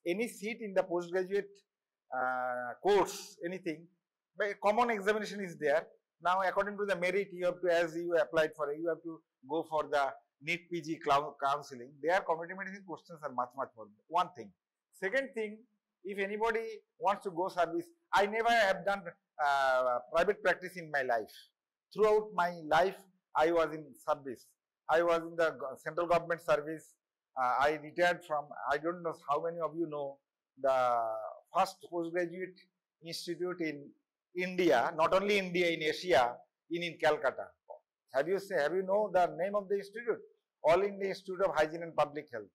any seat in the postgraduate course, anything, but common examination is there. Now, according to the merit, you have to, as you applied for it, you have to go for the NEET PG counseling. Their community medicine questions are much more. One thing. Second thing, if anybody wants to go service, I never have done private practice in my life. Throughout my life, I was in service. I was in the central government service. I retired from, I don't know how many of you know, the first postgraduate institute in India, not only India, in Asia, in Calcutta. Have you know the name of the institute? All India Institute of Hygiene and Public Health.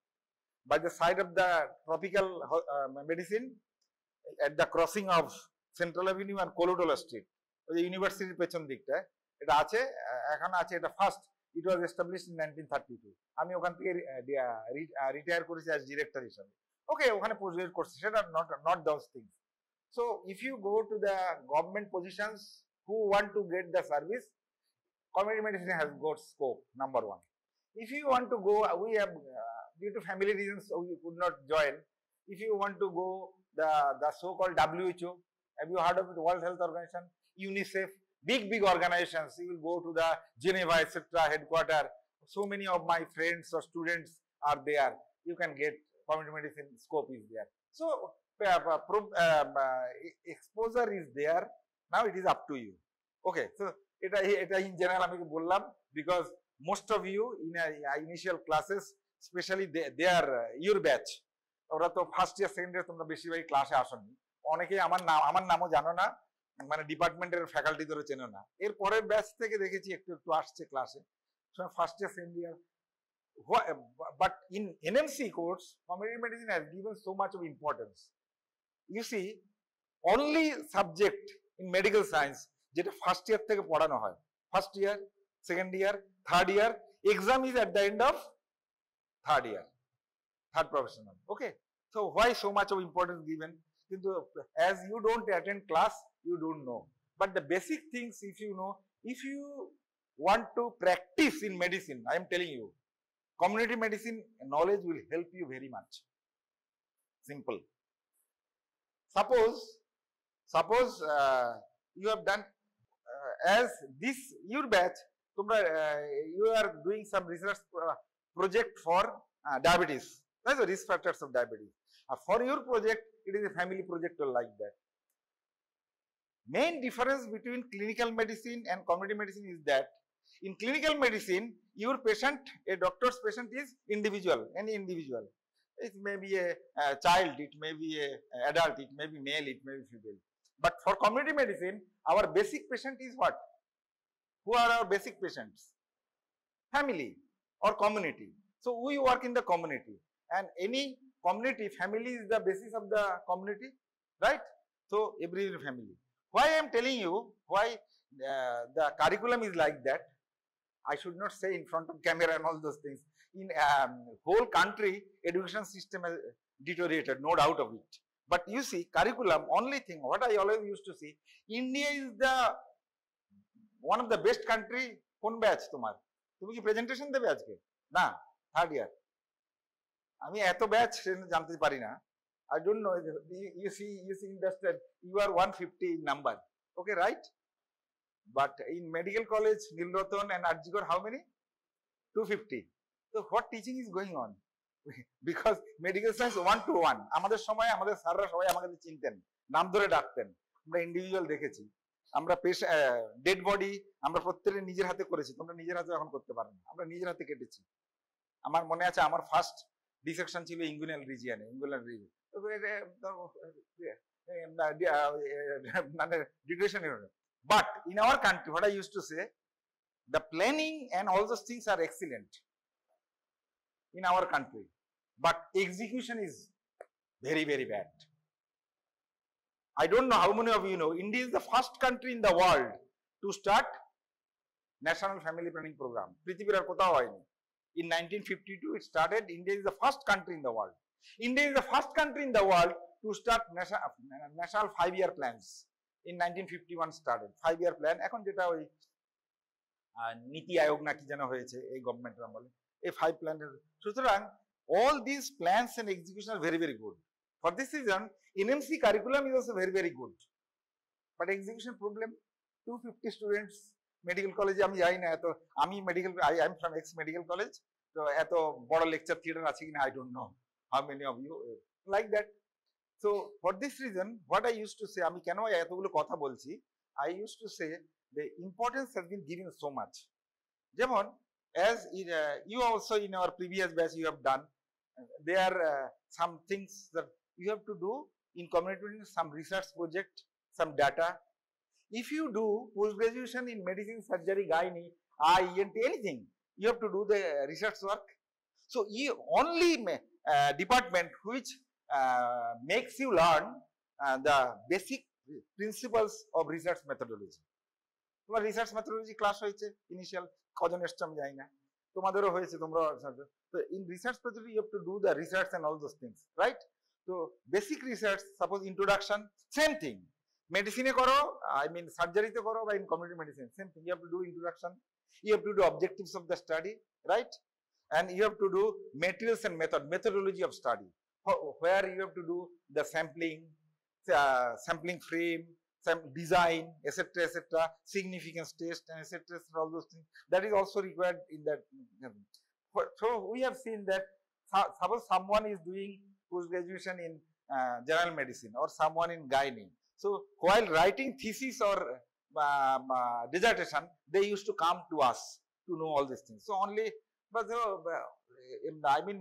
By the side of the tropical medicine, at the crossing of Central Avenue and Kolotola Street, the university পেছন দিকটা এটা আছে, এখন আছে এটা first, it was established in 1932. আমি ওখান থেকে রিটায়ার করেছি as ডিরেক্টর হিসেবে। ওকে, ওখানে পোস্ট গ্রাজুয়েট করছি, সেটা not those things. So if you go to the government positions who want to get the service, community medicine has got scope, number one. If you want to go, we have due to family reasons we could not join. If you want to go the so-called WHO, have you heard of it? World Health Organization, UNICEF, big organizations. You will go to the Geneva, etc. headquarters. So many of my friends or students are there. You can get community medicine scope is there. So exposure is there. Now it is up to you. Okay, so এটা in general আমি বললাম, because most of you in initial classes, especially they are your batch, ওরা তো first year second year তোমরা বেশিরভাগই ক্লাসে আসনি, অনেকেই আমার নামও জানো না, মানে ডিপার্টমেন্টের ফ্যাকাল্টি ধরে চেনো না। এর পরের ব্যাচ থেকে দেখেছি একটু আসছে ক্লাসে, first year second year. But in NMC course, community medicine has given so much of importance. You see, only subject in medical science যেটা ফার্স্ট ইয়ার থেকে পড়ানো হয়, first year, second year, third year, exam is at the end of third year, third professional. Okay, so why so much of importance given? কিন্তু as you don't attend class, you don't know. But the basic things, if you know, if you want to practice in medicine, I am telling you, community medicine knowledge will help you very much. Simple. Suppose you have done as this your batch, you are doing some research project for diabetes. That's the risk factors of diabetes. For your project, it is a family project like that. Main difference between clinical medicine and community medicine is that in clinical medicine, your patient, a doctor's patient is individual, any individual. It may be a child, it may be an adult, it may be male, it may be female. But for community medicine, our basic patient is what? Who are our basic patients? Family or community. So we work in the community, and any community, family is the basis of the community, right? So every family. Why I am telling you, why the curriculum is like that, I should not say in front of camera and all those things. In whole country, education system has deteriorated, no doubt of it. But you see, curriculum, only thing, what I always used to see, India is the one of the best country. কোন batch তোমার? তুমি কি presentation দেবে আজকে? না, third year. আমি এত batch জানতে পারি না। I don't know. You see interested. You are 150 in number. Okay, right? But in medical college, Nilratan and Arjigor, how many? 250. So what teaching is going on? Because medical science 1-to-1. আমাদের সময় আমাদের স্যাররা সবাই আমাদের চিনতেন, নাম ধরে ডাকতেন, আমরা ইন্ডিভিজুয়াল দেখেছি, আমরা ডেড বডি আমরা প্রত্যেকে নিজের হাতে করেছি, তোমরা নিজের হাতে এখন করতে পারো না, আমরা নিজের হাতে কেটেছি। আমার মনে আছে আমার ফার্স্ট ডিসেকশন ছিল ইঙ্গুইনাল রিজিয়নে, মানে ডিগ্রেশন। But in our country, what I used to say, the planning and all those things are excellent in our country, but execution is very bad. I don't know how many of you know, India is the first country in the world to start National Family Planning Program. পৃথিবীর আর কোথাও হয়নি। In 1952 it started. India is the first country in the world. India is the first country in the world to start national 5-year plans. In 1951 started 5-year plan. এখন যেটা ওই নীতি আয়োগ নাকি যেন হয়েছে এই গভর্নমেন্টের আমলে, এই 5 প্ল্যানের। সুতরাং all these plans and execution are very good For this reason, NMC curriculum is also very, very good. But execution problem, 250 students, medical college, আমি যাই না এত, আমি medical, I am from ex medical college, তো এত বড় lecture theater আছে কিনা I don't know how many of you like that. So for this reason, what I used to say, আমি কেন এতগুলো কথা বলছি, I used to say the importance has been given so much. যেমন as you also in our previous batch you have done, there are some things that you have to do in community, some research project, some data. If you do post graduation in medicine, surgery, gynae, ENT, anything, you have to do the research work. So only department which makes you learn the basic principles of research methodology. তোমার research methodology class হয়েছে initial, কজন এসছে আমি জানি না, তোমাদেরও হয়েছে, তোমরা। তো in research methodology you have to do the research and all those things, right? তো basic research, suppose introduction, same thing মেডিসিনে করো, আই মিন সার্জারিতে করো বা in community medicine, same thing, you have to do introduction, you have to do objectives of the study, right? And you have to do materials and methodology of study, where you have to do the sampling frame, some design, etc., etc., significance test, and etc., all those things. That is also required in that. So we have seen that suppose someone is doing post graduation in general medicine or someone in gynae. So while writing thesis or dissertation, they used to come to us to know all these things. So only, but I mean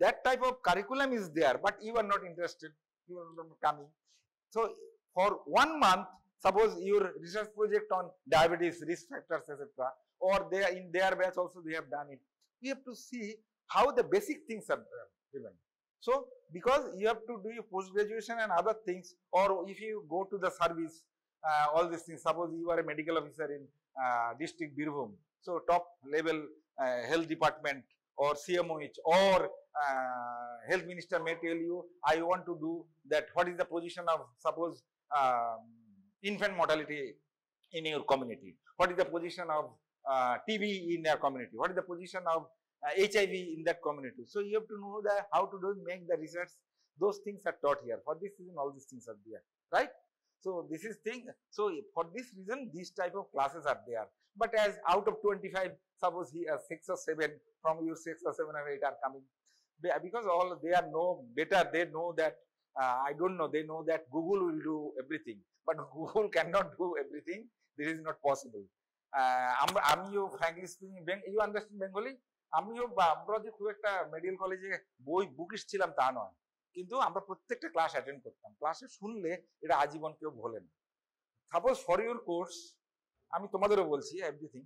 that type of curriculum is there, but you are not interested, you are not coming. So for 1 month, suppose your research project on diabetes, risk factors, etc., or they are in their batch also they have done it. We have to see how the basic things are given. So because you have to do your post graduation and other things, or if you go to the service, all these things, suppose you are a medical officer in district Birbhum, so top level health department or CMOH or health minister may tell you, I want to do that, what is the position of suppose infant mortality in your community, what is the position of TB in your community, what is the position of HIV in that community. So you have to know that how to do, make the research. Those things are taught here. For this reason, all these things are there, right? So this is thing. So for this reason, these type of classes are there. But as out of 25, suppose here 6 or 7 from your 6 or 7 or 8 are coming, because all they are know better. They know that I don't know. They know that Google will do everything, but Google cannot do everything. This is not possible. আমিও frankly speaking, you understand Bengali? আমিও আমরা যে খুব একটা medical কলেজে bookish ছিলাম তা নয়, কিন্তু আমরা প্রত্যেকটা ক্লাস অ্যাটেন্ড করতাম। ক্লাসে শুনলে এটা আজীবন কেউ ভোলে না। সাপোজ ফর ইউর কোর্স, আমি তোমাদেরও বলছি এভরিথিং,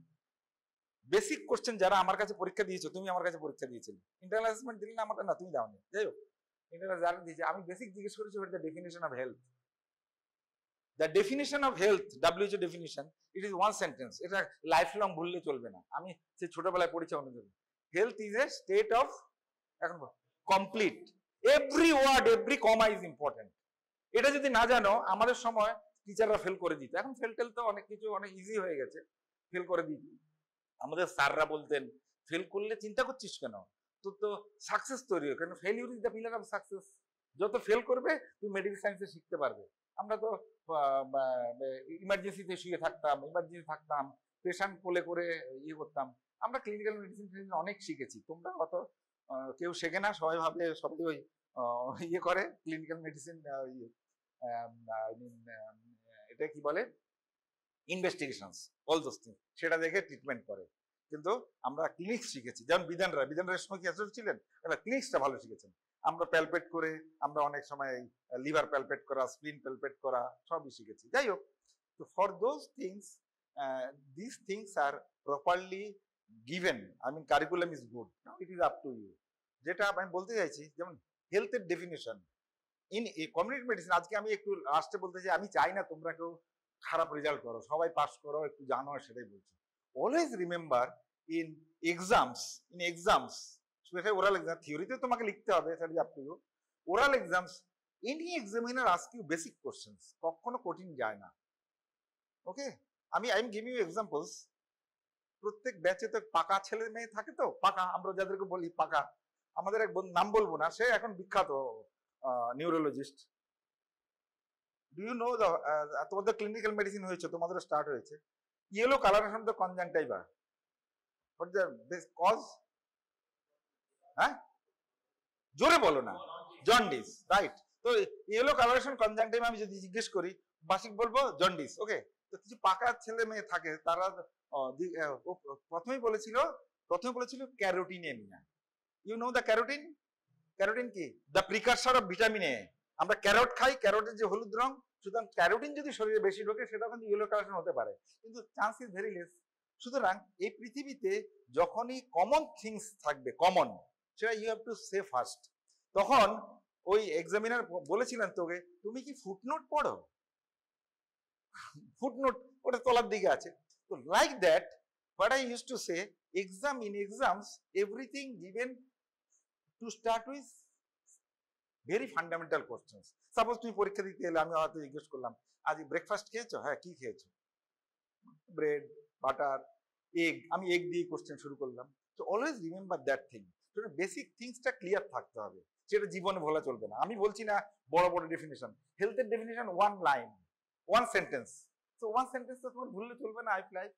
বেসিক কোশ্চেন যারা আমার কাছে পরীক্ষা দিয়েছো, তুমি আমার কাছে পরীক্ষা দিয়েছিলে, ইন্টারনাল অ্যাসেসমেন্ট দিলে না, আমাকে না, তুমি দাওনি, যাই হোক, ইন্টারনাল যারা দিয়েছে, আমি বেসিক জিজ্ঞেস করেছি, what the definition of health. The definition of health, WHO definition, it is one sentence. এটা লাইফ লং ভুললে চলবে না। আমি সে ছোটবেলায় পড়েছি অনুযায়ী, health is a state of, এখন complete, every word, every comma is important. এটা যদি না জানো, আমাদের সময় টিচাররা ফেল করে দিত, এখন ফেল টেল তো অনেক কিছু অনেক ইজি হয়ে গেছে, ফেল করে দিত। আমাদের স্যাররা বলতেন, ফেল করলে চিন্তা করছিস কেন, তোর তো সাকসেস তৈরি হয়, কারণ failure is the pillar of success. যত ফেল করবে তুমি মেডিকেল সায়েন্সে শিখতে পারবে। আমরা তো ইমার্জেন্সিতে শুয়ে থাকতাম, পেশেন্ট কোলে করে ইয়ে করতাম। আমরা ক্লিনিক্যাল মেডিসিন অনেক শিখেছি, তোমরা অত কেউ শেখে না, সবাই ভাবে সবাই ওই ইয়ে করে ক্লিনিক্যাল মেডিসিন, এটা কি বলে, ইনভেস্টিগেশনস, অল দোজ থিংস, সেটা দেখে ট্রিটমেন্ট করে। কিন্তু আমরা ক্লিনিক্স শিখেছি, যেমন বিধানরায়ের সময় কি অ্যাসোসিয়েট ছিলেন, ক্লিনিক্সটা ভালো শিখেছেন। আমরা প্যালপেট করে, আমরা অনেক সময় লিভার প্যালপেট করা, স্প্লিন প্যালপেট করা, সবই শিখেছি। যাই হোক, তো for those things, this things are properly given. I mean curriculum is good, it is up to you. যেটা আমি বলতে চাইছি, যেমন হেলথের ডেফিনেশন ইন কমিউনিটি মেডিসিন, আজকে আমি একটু লাস্টে বলতে চাই, আমি চাই না তোমরা কেউ খারাপ রেজাল্ট করো, সবাই পাস করো, একটু জানো, সেটাই বলছি। Always remember, in exams, specially oral exam, থিওরিতে তোমাকে লিখতে হবে, সেটা up to you. Oral exams, any examiner ask you basic questions, কখনো কঠিন যায় না। Okay, I am giving you examples. প্রত্যেক ব্যাচে তো পাকা ছেলে মেয়ে থাকে, তো পাকা, আমরা যাদেরকে বলি পাকা, আমাদের এক নাম বলবো না, সে এখন বিখ্যাত, neurologist. Do you know the তোমাদের ক্লিনিক্যাল মেডিসিন হয়েছে, তোমাদের স্টার্ট হয়েছে। Yellow coloration the conjunctiva, what the cause? হ্যাঁ, জোরে বলো না। Jaundice, right. তো ইয়েলো কালারেশন কনজাংটাইভা আমি যদি জিজ্ঞেস করি, বাসিক বলবো জন্ডিস। ওকে, তো কিছু পাকা ছেলে মেয়ে থাকে, তারা প্রথমেই বলেছিল carotenemia. You know the carotene? Carotene কি? The precursor of vitamin A. আমরা ক্যারোট খাই, ক্যারোটের যে হলুদ রং, সুতরাং ক্যারোটিন যদি শরীরে বেশি ঢোকে সেটাও কিন্তু ইয়েলো কালারেশন হতে পারে, কিন্তু চান্স ইজ ভেরি লেস। সুতরাং এই পৃথিবীতে যখনই কমন থিংস থাকবে, কমন, সেটা you have to say first. তখন ওই এক্সামিনার বলেছিলেন তোকে, তুমি কি ফুটনোট পড়ো? ফুটনোট ওটা তলার দিকে আছে। তো like that, what I used to say, in exams, everything given to start with very fundamental questions. Suppose তুমি পরীক্ষা দিতে এলে, আমি হয়তো জিজ্ঞেস করলাম, আজ ব্রেকফাস্ট খেয়েছো? হ্যাঁ, কি খেয়েছো? Bread, butter, egg. আমি এগ দিয়ে কোশ্চেন শুরু করলাম। তো always remember that thing. Basic থিংসটা ক্লিয়ার থাকতে হবে, সেটা জীবনে ভোলা চলবে না। আমি বলছি না বড় বড় ডেফিনেশন, হেলথের definition one line, one sentence. তো ওয়ান সেন্টেন্স তো তোমার ভুললে চলবে না। Life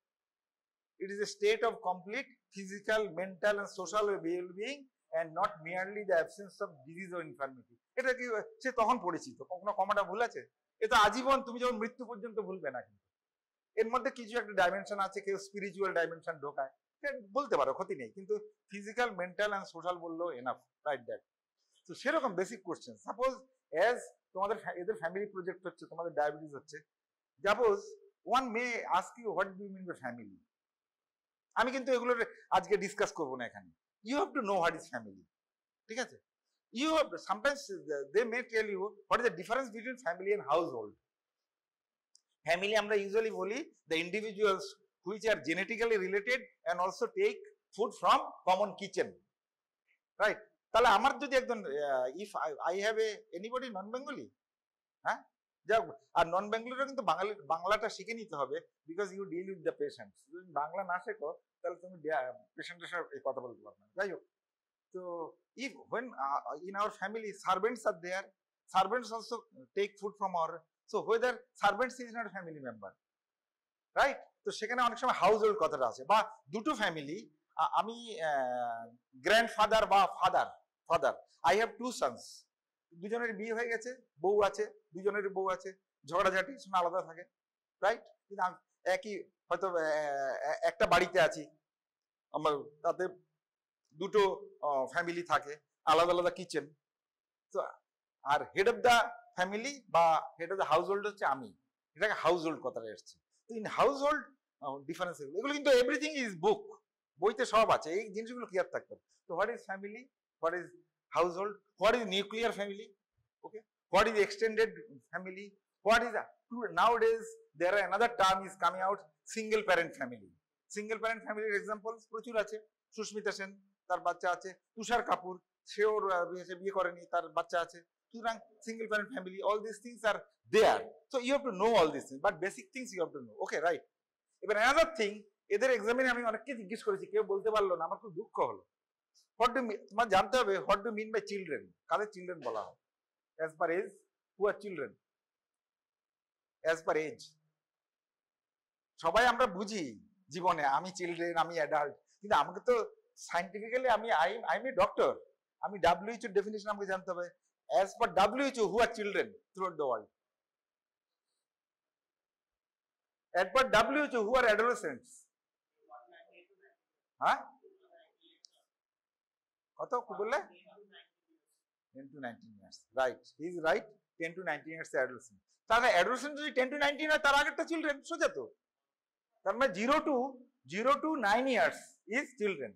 it is a state of complete physical, mental and social well-being and not merely the absence of disease or infirmity. এটা কি সে তখন পড়েছি, তো কোনো কমাটা ভুল আছে? এটা আজীবন, তুমি যখন মৃত্যু পর্যন্ত ভুলবে না। কিন্তু এর মধ্যে কিছু একটা ডাইমেনশন আছে, কেউ স্পিরিচুয়াল ডাইমেনশন ঢোকায়, বলতে পারো, ক্ষতি নেই, কিন্তু ফিজিক্যাল, মেন্টাল এন্ড সোশ্যাল বললেও এনাফ, রাইট দ্যাট। তো সেরকম বেসিক কোশ্চেন। সাপোজ এজ তোমাদের এদের ফ্যামিলি প্রজেক্ট হচ্ছে, তোমাদের ডায়াবেটিস হচ্ছে, suppose one may ask you what do you mean by family. আমি কিন্তু এগুলো আজকে ডিসকাস করবো না এখানে। You have to know what is family, ঠিক আছে? You have sometimes they may tell you what is the difference between family and household. Family আমরা ইউজুয়ালি বলি the individuals which are genetically related and also take food from common kitchen, right? তাহলে আমার যদি একজন if I have anybody non Bengali, হ্যাঁ, যাক, আর নন বেঙ্গলিরা কিন্তু বাংলাটা শিখে নিতে হবে, because you deal with the patients. যদি বাংলা না শেখো তাহলে তুমি পেশেন্টের সাথে কথা বলতে পারবে না। যাই হোক, তো if when in our family servants are there, servants also take food from our, so whether servants is not a family member, right? তো সেখানে অনেক সময় হাউস হোল্ড কথাটা আছে। বা দুটো ফ্যামিলি, আমি গ্র্যান্ডফাদার বা father, I have two sons, দুজনের বিয়ে হয়ে গেছে, বউ আছে, দুজনের বউ আছে, ঝগড়াঝাটি শোনা আলাদা থাকে, রাইট? কিন্তু একই হয়তো একটা বাড়িতে আছি, আমার তাতে দুটো ফ্যামিলি থাকে, আলাদা আলাদা কিচেন। তো আর হেড অফ দ্য ফ্যামিলি বা head of the house hold হচ্ছে আমি, এটাকে হাউস হোল্ড কথাটা এসছে। তো ইন হাউস হোল্ড ডিফারেন্স এগুলো কিন্তু এভরিথিং ইজ বুক, বইতে সব আছে, এই জিনিসগুলো ক্লিয়ার থাকতে হবে। তো what is family, what is household, what is nuclear family, okay, what is extended family, what is nowadays there are another term is coming out, single parent family. Single parent family examples প্রচুর আছে। সুস্মিতা সেন, তার বাচ্চা আছে। তুষার কাপুর, সে ওর বিয়ে করেনি, তার বাচ্চা আছে। সুতরাং single parent family, all this things are there. So you have to know all this things, but basic things you have to know, okay, right? এবার অ্যানাদার থিং, এদের এক্সামিনে আমি অনেককে জিজ্ঞেস করেছি, কেউ বলতে পারলো না, আমার খুব দুঃখ হলো। তোমার জানতে হবে what do mean by children, কাদের চিলড্রেন বলা হয়? As per age, who are children? As per age. সবাই আমরা বুঝি জীবনে আমি চিলড্রেন, আমি অ্যাডাল্ট, কিন্তু আমাকে তো scientifically I am a doctor, আমি WHO ডেফিনিশন আমাকে জানতে হবে। As per WHO, who are children throughout the world? As per WHO, who are adolescents? হ্যাঁ, কত বললে? 10 to 19 years, right? He is right, 10 to 19 years adolescent. তাহলে adolescent যদি 10 to 19 হয়, তার আগেরটা চিলড্রেন, সোজা তো। তার মানে 0 to 9 years is children.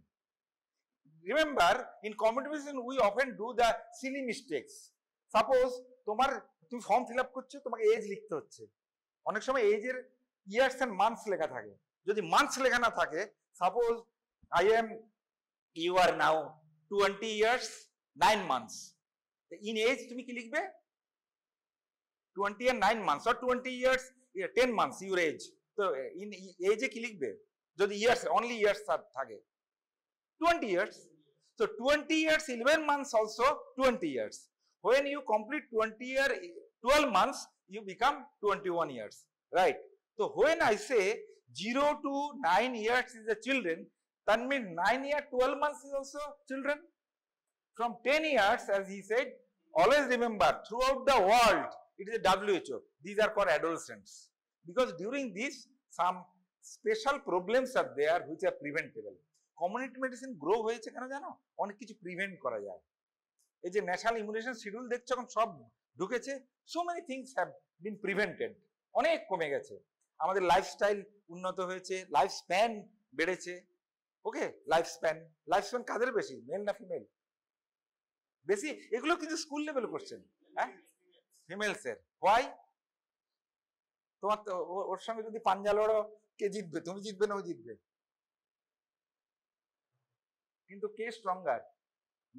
Remember, in communication we often do the silly mistakes. Suppose তুমি ফর্ম ফিল আপ করছো, তোমাকে এজ লিখতে হচ্ছে, অনেক সময় এজের ইয়ার্স এন্ড মান্থস লেখা থাকে। যদি মান্থস লেখা না থাকে, suppose you are now 20 years 9 months, in age তুমি কি লিখবে? 20 and 9 months or 20 years 10 months your age. তো in age এ কি লিখবে যদি ইয়ার্স, অনলি ইয়ার্স থাকে? 20 years. So 20 years 11 months also 20 years. When you complete 12 months, you become 21 years, right? So when I say 0 to 9 years is the children, that means 9 years, 12 months is also children. From 10 years, as he said, always remember, throughout the world, it is a WHO. These are called adolescents. Because during this, some special problems are there which are preventable. Community medicine grow হয়েছে কেন জানো? অনেক কিছু prevent করা যায়। এই যে national ইমিউনেশন schedule দেখছো এখন সব ঢুকেছে, so many things have been prevented, অনেক কমে গেছে। আমাদের লাইফস্টাইল উন্নত হয়েছে, লাইফ স্প্যান বেড়েছে। ওকে, লাইফ স্প্যান কাদের বেশি, মেল না ফিমেল বেশি? এগুলো কিন্তু স্কুল লেভেল করছেন, হ্যাঁ, ফিমেলস এর। হোয়াই? তোমার তো ওর সঙ্গে যদি পাঞ্জা লড়ো, কে জিতবে? তুমি জিতবে না ও জিতবে? কিন্তু কে স্ট্রঙ্গার?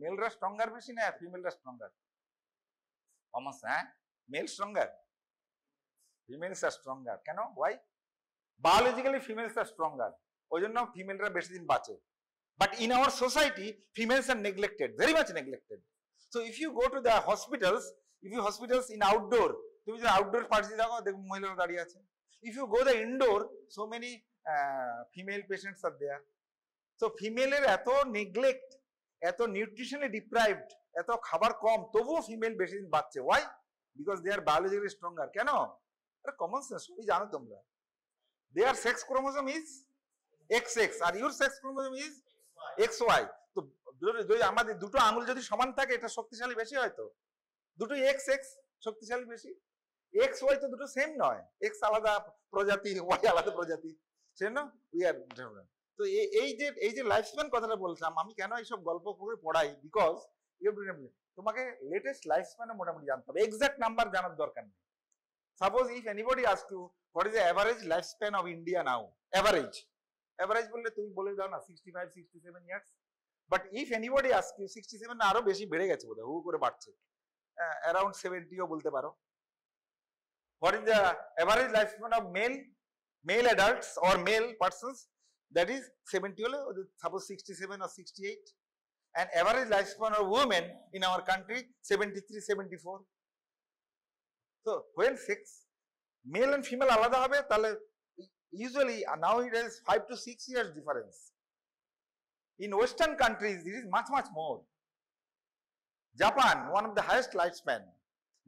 মেলরা স্ট্রঙ্গার বেশি না ফিমেলরা স্ট্রঙ্গার? অলমোস্ট, হ্যাঁ, male stronger, females are stronger. কেন? Why? Biologically females are stronger, ওই জন্য ফিমেলরা বেশি দিন বাঁচে। But in our society, females are neglected, very much neglected. So if you go to the hospitals, in outdoor, তুমি যদি outdoor party দেখো, দেখো মহিলারা দাঁড়িয়ে আছে। If you go the indoor, so many female patients are there. So female এর এত neglect, এত নিউট্রিশনে ডিপ্রাইভড, এত খাবার কম, তবুও ফিমেল বেশি দিন বাঁচছে। Why? Because they are biologically stronger. কেন? এটা কমন সেন্স, সবই জানো তোমরা। Their sex chromosome is XX R your sex chromosome is XY। তো আমাদের দুটো আঙুল যদি সমান থাকে, এটা শক্তিশালী বেশি হয়। তো দুটো XX শক্তিশালী বেশি। XY তো দুটো সেম নয়, X আলাদা প্রজাতি, Y আলাদা প্রজাতি, সেজন্য উই আর ডিফারেন্ট। তো এই যে লাইফ স্প্যান কথাটা বলছিলাম, আমি কেন এইসব গল্প করে পড়াই, বিকজ তোমাকে লেটেস্ট লাইফ স্প্যান মোটামুটি জানতে হবে, এক্সাক্ট নাম্বার জানার দরকার নেই। Suppose if anybody ask you what is the average life span of India now, average বললে তুমি বলে দাও না 65-67 years. But if anybody ask you 67 আরো বেশি বেড়ে গেছে বোধহয়, হু করে বাড়ছে, অ্যারাউন্ড 70ও বলতে পারো। What is the average life span of male adults or male persons? That is 70 হলে suppose 67 or 68, and average lifespan of women in our country 73-74. So when sex male and female আলাদা হবে, তাহলে usually now it is 5 to 6 years difference. In Western countries it is much more. Japan, one of the highest lifespan.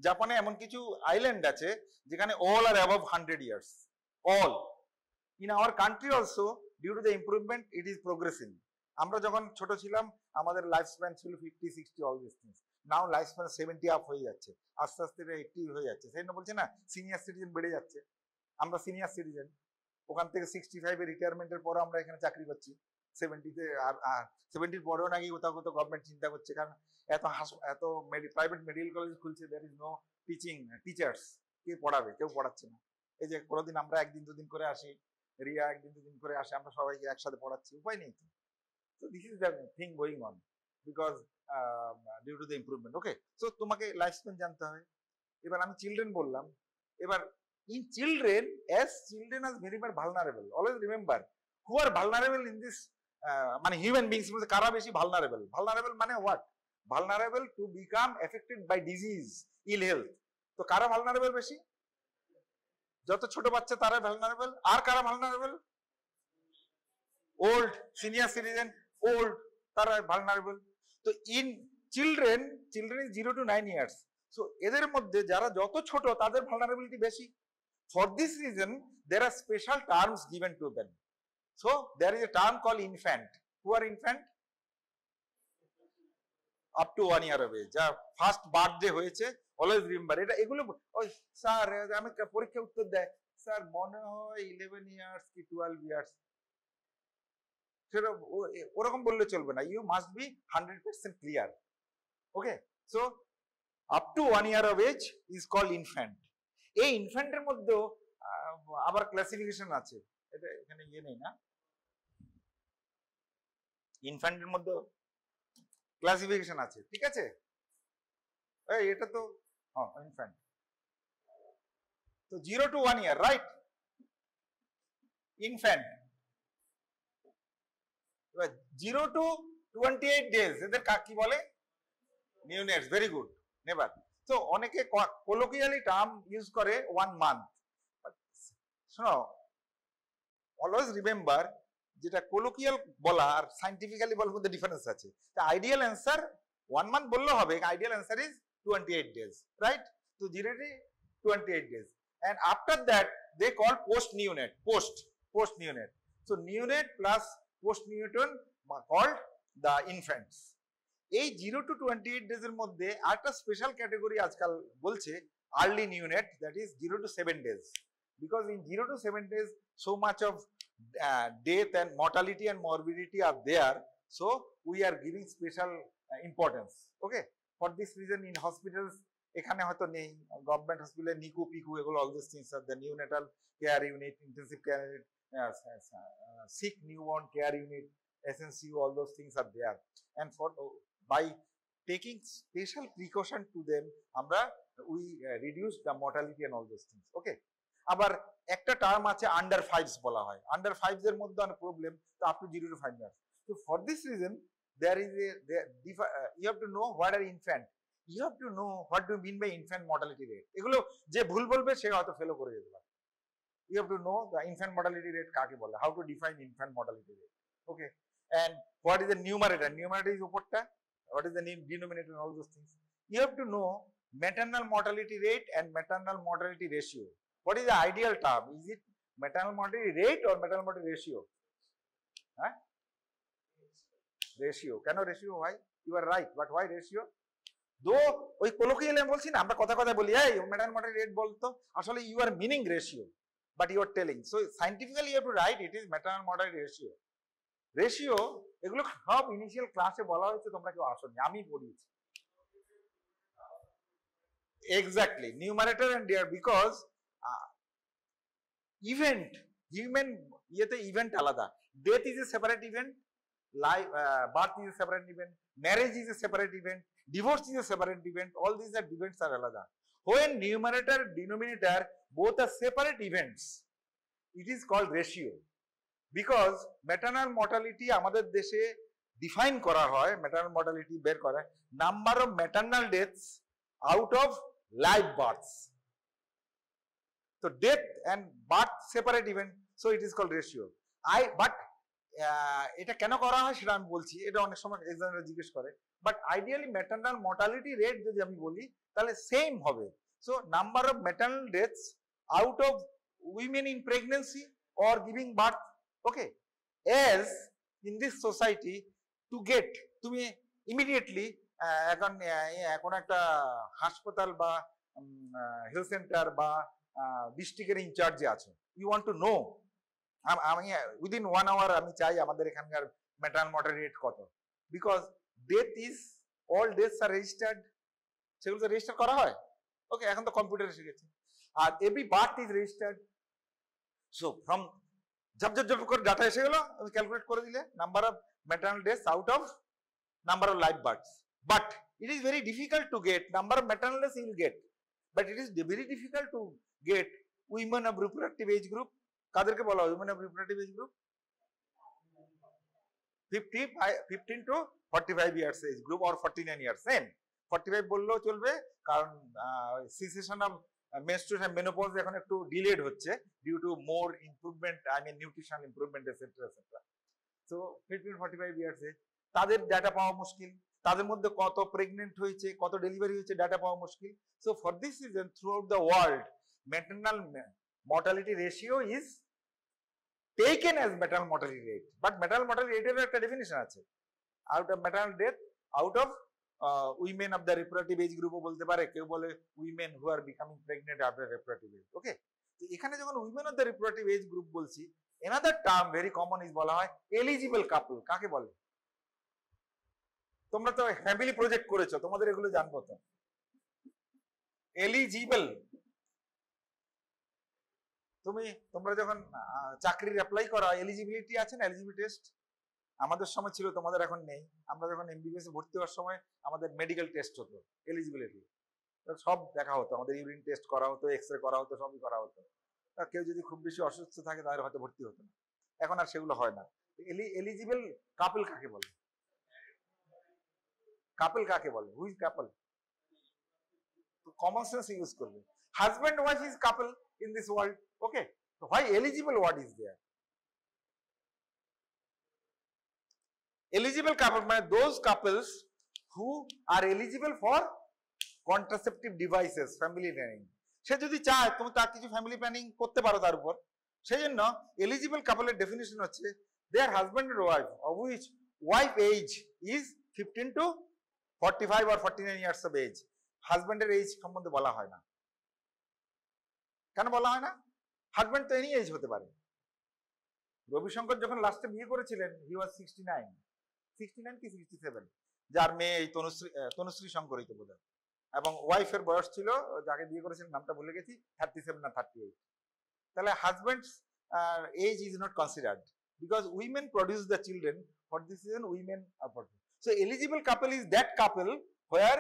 জাপানে এমন কিছু island আছে যেখানে all are above 100 years. All. In our country also, due to the improvement, it is progressing. আমরা যখন ছোট ছিলাম আমাদের লাইফ স্প্যান ছিল 50-60 all this things. Now life span 70 up হয়ে যাচ্ছে, আস্তে আস্তে 80 হয়ে যাচ্ছে। সেই জন্য বলছে না সিনিয়র সিটিজেন বেড়ে যাচ্ছে। আমরা সিনিয়র সিটিজেন, ওখান থেকে 65 এর রিটায়ারমেন্টের পরে আমরা এখানে চাকরি করছি। 70-তে আর 70-র পরেও নাকি কোথাও গভর্নমেন্ট চিন্তা করছে, কারণ এত প্রাইভেট মেডিকেল কলেজ খুলছে, দেয়ার ইজ নো টিচার্স। কে পড়াবে? কেউ পড়াচ্ছে না। এই যে কোনোদিন আমরা একদিন দুদিন করে আসি, রিয়া একদিন দুদিন করে আসে, আমরা সবাইকে একসাথে পড়াচ্ছি, উপায় নেই তো। So this is the thing going on because due to the improvement. Okay, so তোমাকে লাইফ স্প্যান জানতে হবে। এবার আমি চিলড্রেন বললাম, এবার in children, as children are very much vulnerable. Always remember who are vulnerable in this মানে human beings মধ্যে কারা বেশি ভালনারেবল? ভালনারেবল মানে what? Vulnerable to become affected by disease, ill health. তো কারা ভালনারেবল বেশি? যত ছোট বাচ্চা তারা ভালনারেবল। আর কারা vulnerable? Old, senior citizen, old, তারা ভালনারেবল। তো in children is 0 to 9 years। So এদের মধ্যে যারা যত ছোট তাদের ভালনারেবিলিটি বেশি। For this reason there are special terms given to them. So there is a term called infant. Who are infant? Up to 1 year of age, যা first birthday হয়েছে। Always remember এটা। এগুলো ওই স্যার আমি পরীক্ষা উত্তর দেয়, স্যার মনে হয় 11 ইয়ার্স কি 12 ইয়ার্স, সেটা ওরকম বললে চলবে না। You must be 100% clear. Okay, so up to 1 year of age is called infant. এই ইনফ্যান্টের মধ্যেও আবার ক্লাসিফিকেশন আছে, এটা এখানে ইয়ে নেই না। ইনফ্যান্টের মধ্যে ক্লাসিফিকেশন আছে, ঠিক আছে? এটা তো ইনফ্যান্ট। তো 0 to 1 year, right? Infant. 0 to 28 days এদের কি বলে? নিউনেটস। Very good, never. তো অনেকে colloquially টার্ম ইউজ করে 1 month, শোনো অলওয়েজ রিমেম্বার যেটা কোলোকিয়াল বলা আর সাইন্টিফিক্যালি বলার মধ্যে ডিফারেন্স আছে। আইডিয়াল অ্যান্সার 1 month বললেও হবে, ideal answer is 28 days, right? তো জিরোটি 28 days, and after that they call post neonate, post neonate. So neonate plus post neonatal called the infants. এই 0 to 28 days এর মধ্যে আরেকটা স্পেশাল ক্যাটাগরি আজকাল বলছে early neonate, that is 0 to 7 days, because in 0 to 7 days so much of death and mortality and morbidity are there, so we are giving special importance. Okay, for this reason in hospitals এখানে হয়তো নেই, government হসপিটালে Nico Piku এগুলো all these things are the neonatal care unit, intensive care unit, sick newborn care unit, SNCU, all those things are there, and for by taking special precaution to them আমরা we reduce the mortality and all those things. Okay, আবার একটা term আছে under 5s বলা হয়, under 5s এর মধ্যে অনেক problem, তো up to 0 to 5 years. So for this reason there is you have to know what are infant, you have to know what do you mean by infant mortality rate. এগুলো যে ভুল বলবে সে হয়তো ফেলো করে যেতে পারে। You have to know the infant mortality rate কাকে বলে, how to define infant mortality rate. Okay, and what is the numerator? Numerator is উপরটা, what is the denominator and all those things. You have to know maternal mortality rate and maternal mortality ratio. What is the ideal term? Is it maternal mortality rate or maternal mortality ratio? Huh? Ratio. Can I ratio? Why? You are right, but why ratio? Though ওই colloquial আমি বলছি না, আমরা কথা বলি এই maternal mortality rate বলতো, আসলে you are meaning ratio, but you are telling. So scientifically you have to write it is maternal mortality ratio. Ratio এগুলো সব ইনিশিয়াল ক্লাসে বলা হয়েছে, তোমরা কেউ আসোনি, আমি পড়িয়েছি। Exactly, numerator and there, because event human ইয়েতে ইভেন্ট আলাদা, death is a separate event, life birth is a separate event, marriage is a separate event, divorce is a separate event, all these are events are alada. When numerator denominator both are separate events, it is called ratio, because maternal mortality আমাদের দেশে define করা হয়, maternal mortality বের করা number of maternal deaths out of live births. So death and birth separate event, so it is called ratio. But এটা কেন করা হয় সেটা আমি বলছি, এটা অনেক সময় এক্সামিনার জিজ্ঞেস করে, but ideally maternal mortality rate যদি আমি বলি তাহলে সেম হবে। So number of maternal deaths out of women in pregnancy or giving birth. Okay, age in this society to get, তুমি ইমিডিয়েটলি এখন একটা হাসপাতাল বা হেলথ সেন্টার বা ডিস্ট্রিক্টের ইনচার্জে আছো, ইউ ওয়ান্ট টু নো, আমি উইদিন 1 hour আমি চাই আমাদের এখানকার ম্যাটারনাল মর্টালিটি রেট কত, because death is all deaths are registered, সেগুলো রেজিস্টার করা হয়। ওকে, এখন তো কম্পিউটার এসে গেছে, আর every birth is registered. So from ঝপ করে ডাটা এসে গেল, আমি ক্যালকুলেট করে দিলে number of maternal deaths out of number of live births. But it is very difficult to gate number of maternal deaths, you'll get, but it is very difficult to get women of reproductive age group. কাদেরকে বলা হয় women of reproductive age group? 15 to 45 years age group or 49 years. Same 45 বললেও চলবে, কারণ সিসেশন of menstruation menopause এখন একটু delayed হচ্ছে due to more improvement, I mean nutritional improvement etcetera etcetera. So 15 to 45 years age, তাদের ডাটা পাওয়া মুশকিল, তাদের মধ্যে কত প্রেগনেন্ট হয়েছে, কত ডেলিভারি হয়েছে ডাটা পাওয়া মুশকিল। So for this reason through out the world maternal mortality ratio is taken as maternal mortality rate, but maternal mortality rate এর একটা ডেফিনিশন আছে, out of maternal death out of women of the reproductive age group ও বলতে পারে, কেউ বলে women who are becoming pregnant after reproductive age। ওকে, তো এখানে যখন women of the reproductive age group বলছি, another term very common is বলা হয় eligible couple। কাকে বলে? তোমরা তো ফ্যামিলি প্রজেক্ট করেছো, তোমাদের এগুলো জানবো তো। এলিজিবল, তোমরা যখন চাকরির অ্যাপ্লাই করা, এলিজিবিলিটি আছে না, এলিজিবিলিটি টেস্ট আমাদের সময় ছিল, তোমাদের এখন নেই। আমরা যখন এমবিবিএস ভর্তি হওয়ার সময় আমাদের মেডিকেল টেস্ট হতো, এলিজিবিলিটি সব দেখা হতো, আমাদের ইউরিন টেস্ট করা হতো, এক্সরে করা হতো, সবই করা হতো। কেউ যদি খুব বেশি অসুস্থ থাকে তাহলে হয়তো ভর্তি হতো না, এখন আর সেগুলো হয় না। এলিজিবল কাপল কাকে বলে? কাপল কাকে বলে? হুইজ কাপল? কমন সেন্স ইউজ করবে। Husband wife is couple in this world, okay, so why eligible word is there? Eligible couple মানে those couples who are eligible for contraceptive devices, family planning. সে যদি চায় তুমি তার কিছু ফ্যামিলি প্ল্যানিং করতে পারো তার উপর, সেই জন্য এলিজিবল কাপলের ডেফিনিশন হচ্ছে their husband and wife of which wife age is 15 to 45 or 49 years of age. হাজব্যান্ডের এজ সম্বন্ধে বলা হয় না। কেন বলা হয় না? হাজব্যান্ড তো এনি এজ হতে পারে। রবিশঙ্কর যখন লাস্টে বিয়ে করেছিলেন হি ওয়াজ 69 কি 67, যার মেয়ে এই তনুশ্রী শঙ্করিত বোধ হয়, এবং ওয়াইফের বয়স ছিল, যাকে বিয়ে করেছিলেন নামটা ভুলে গেছি, 37 না 38। তাহলে husbands age is not considered because women produce the children, for this reason women are produce. So eligible couple is that couple where